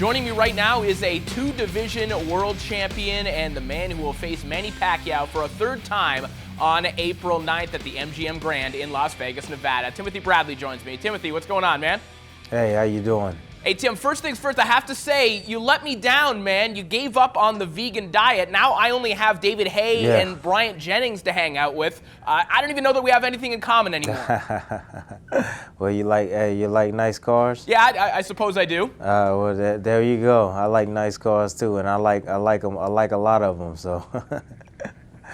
Joining me right now is a two-division world champion and the man who will face Manny Pacquiao for a third time on April 9th at the MGM Grand in Las Vegas, Nevada. Timothy Bradley joins me. Timothy, what's going on, man? Hey, how you doing? Hey, Tim, first things first, I have to say, you let me down, man. You gave up on the vegan diet. Now I only have David Hay and Bryant Jennings to hang out with. I don't even know that we have anything in common anymore. Well, you like nice cars? Yeah, I suppose I do. Well, there you go. I like nice cars too, and I like them. I like a lot of them. So.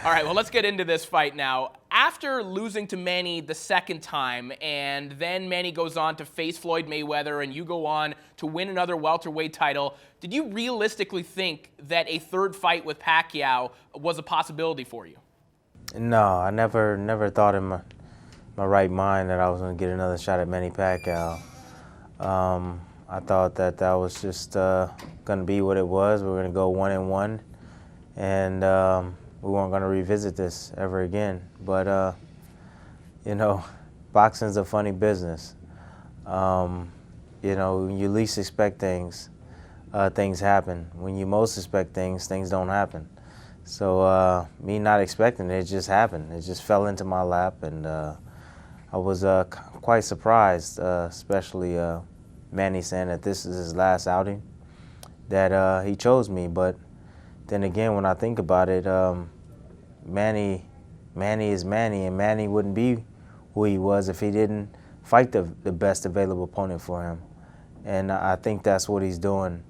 All right, well, let's get into this fight now. After losing to Manny the second time, and then Manny goes on to face Floyd Mayweather, and you go on to win another welterweight title, did you realistically think that a third fight with Pacquiao was a possibility for you? No, I never thought in my right mind that I was going to get another shot at Manny Pacquiao. I thought that was just going to be what it was. We were going to go 1-1, and we weren't going to revisit this ever again. But, you know, boxing's a funny business. You know, when you least expect things, things happen. When you most expect things don't happen. So me not expecting it just happened. It just fell into my lap, and I was quite surprised, especially Manny saying that this is his last outing, that he chose me. But then again, when I think about it, Manny is Manny, and Manny wouldn't be who he was if he didn't fight the best available opponent for him. And I think that's what he's doing.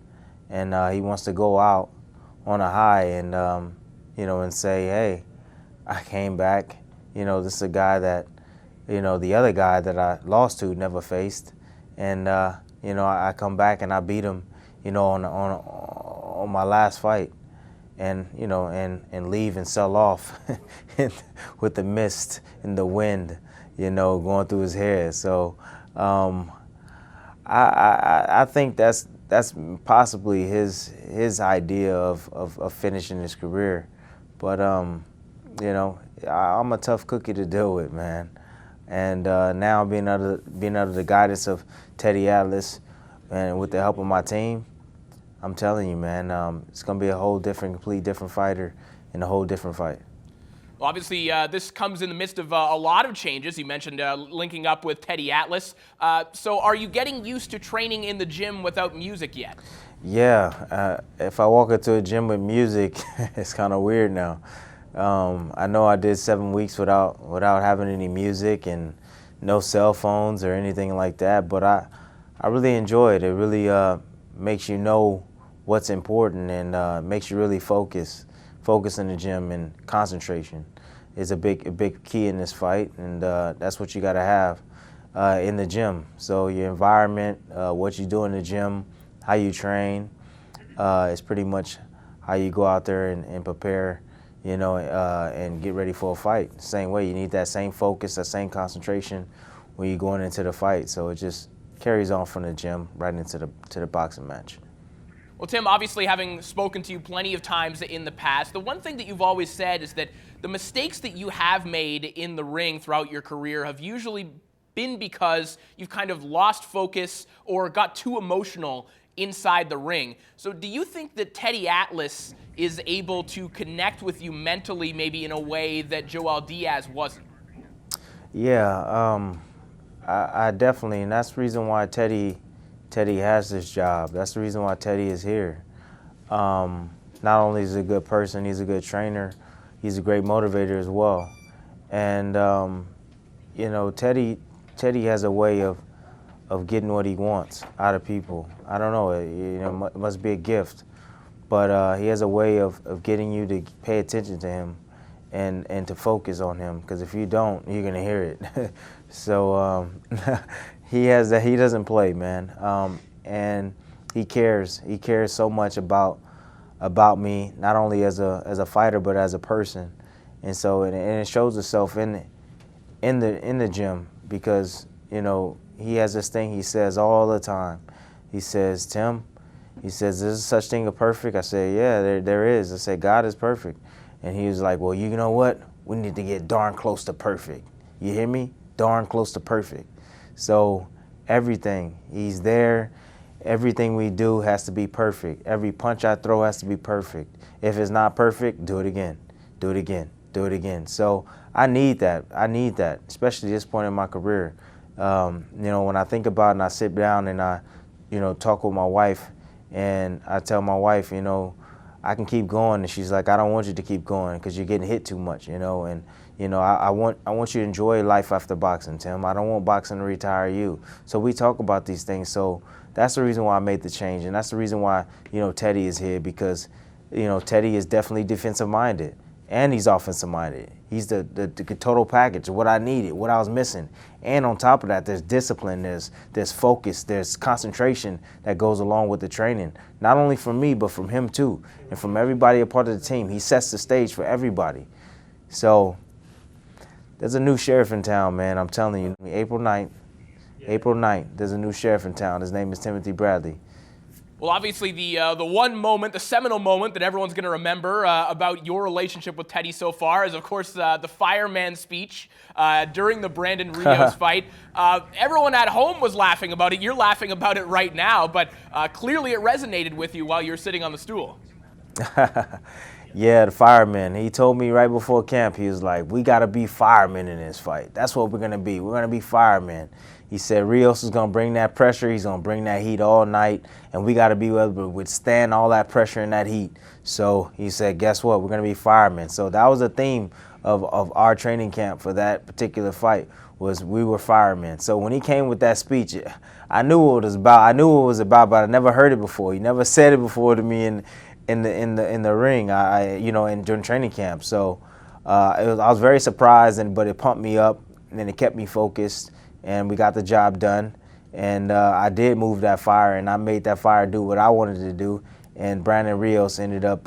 And he wants to go out on a high and, you know, and say, hey, I came back. You know, this is a guy that, you know, the other guy that I lost to never faced. And, you know, I come back and I beat him, you know, on my last fight. And, you know, and leave and sell off with the mist and the wind, you know, going through his hair. So I think that's possibly his idea of finishing his career. But, you know, I'm a tough cookie to deal with, man. And now being under the guidance of Teddy Atlas and with the help of my team, I'm telling you, man, it's going to be a whole complete different fighter in a whole different fight. Well, obviously, this comes in the midst of a lot of changes. You mentioned linking up with Teddy Atlas. So are you getting used to training in the gym without music yet? Yeah. If I walk into a gym with music, it's kind of weird now. I know I did 7 weeks without having any music and no cell phones or anything like that, but I really enjoy it. It really makes you know what's important and makes you really focus in the gym, and concentration is a big key in this fight, and that's what you got to have in the gym. So your environment, what you do in the gym, how you train, is pretty much how you go out there and prepare, you know, and get ready for a fight. Same way, you need that same focus, that same concentration when you're going into the fight. So it just carries on from the gym right into the boxing match. Well, Tim, obviously having spoken to you plenty of times in the past, the one thing that you've always said is that the mistakes that you have made in the ring throughout your career have usually been because you've kind of lost focus or got too emotional inside the ring. So do you think that Teddy Atlas is able to connect with you mentally maybe in a way that Joel Diaz wasn't? Yeah, I definitely, and that's the reason why Teddy has this job. That's the reason why Teddy is here. Not only is he a good person, he's a good trainer, he's a great motivator as well. And, you know, Teddy has a way of getting what he wants out of people. I don't know, you know, it must be a gift. But he has a way of getting you to pay attention to him and to focus on him, because if you don't, you're gonna hear it. So he doesn't play, man, and he cares so much about me, not only as a fighter but as a person. And so and it shows itself in the gym, because, you know, he has this thing he says all the time. He says, Tim, he says, "There's such thing as perfect?" I say, "Yeah, there is." I say, "God is perfect." And he was like, "Well, you know what? We need to get darn close to perfect. You hear me? Darn close to perfect." So everything, he's there everything we do has to be perfect. Every punch I throw has to be perfect. If it's not perfect, do it again, do it again, do it again. So I need that. I need that, especially at this point in my career. When I think about it and I sit down and I, talk with my wife, and I tell my wife, I can keep going, and she's like, I don't want you to keep going because you're getting hit too much, and I want you to enjoy life after boxing, Tim. I don't want boxing to retire you. So we talk about these things. So that's the reason why I made the change, and that's the reason why Teddy is here, because Teddy is definitely defensive minded and he's offensive minded. He's the total package, what I needed, what I was missing. And on top of that, there's discipline, there's focus, there's concentration that goes along with the training. Not only from me, but from him too, and from everybody a part of the team. He sets the stage for everybody. So there's a new sheriff in town, man. I'm telling you, April 9th, there's a new sheriff in town. His name is Timothy Bradley. Well, obviously, the one moment, the seminal moment that everyone's going to remember about your relationship with Teddy so far is, of course, the Fireman Speech during the Brandon Rios fight. Everyone at home was laughing about it. You're laughing about it right now, but clearly it resonated with you while you're sitting on the stool. Yeah, the fireman. He told me right before camp, he was like, we got to be firemen in this fight. That's what we're going to be. We're going to be firemen. He said Rios is going to bring that pressure. He's going to bring that heat all night, and we got to be able to withstand all that pressure and that heat. So he said, guess what? We're going to be firemen. So that was the theme of our training camp for that particular fight, was we were firemen. So when he came with that speech, I knew what it was about. I knew what it was about, but I never heard it before. He never said it before to me in the ring, during training camp. So I was very surprised, but it pumped me up, and then it kept me focused, and we got the job done. And I did move that fire, and I made that fire do what I wanted to do. And Brandon Rios ended up,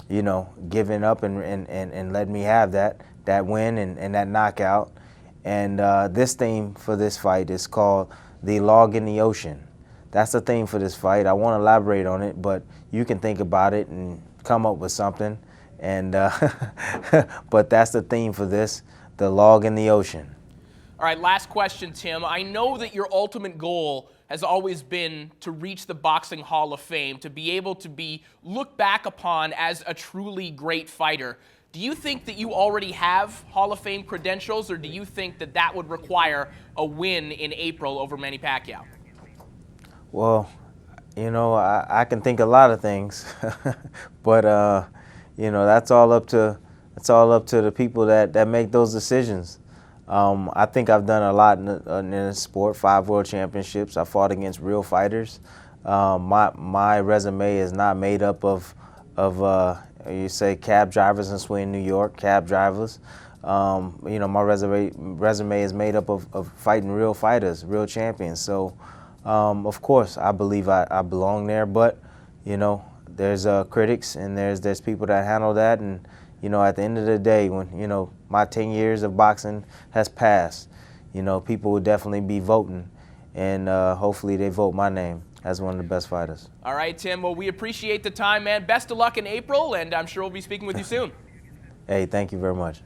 giving up and letting me have that win and that knockout. And this theme for this fight is called The Log in the Ocean. That's the theme for this fight. I won't elaborate on it, but you can think about it and come up with something. And but that's the theme for this, The Log in the Ocean. All right, last question, Tim. I know that your ultimate goal has always been to reach the Boxing Hall of Fame, to be able to be looked back upon as a truly great fighter. Do you think that you already have Hall of Fame credentials, or do you think that that would require a win in April over Manny Pacquiao? Well, I can think a lot of things, but that's all up to the people that make those decisions. I think I've done a lot in the sport. 5 world championships. I fought against real fighters. My resume is not made up of you say cab drivers in Sweden, New York, cab drivers. My resume is made up of fighting real fighters, real champions. So, of course, I believe I belong there. But, there's critics, and there's people that handle that. And, at the end of the day, when, my 10 years of boxing has passed, people will definitely be voting. And hopefully they vote my name as one of the best fighters. All right, Tim. Well, we appreciate the time, man. Best of luck in April, and I'm sure we'll be speaking with you soon. Hey, thank you very much.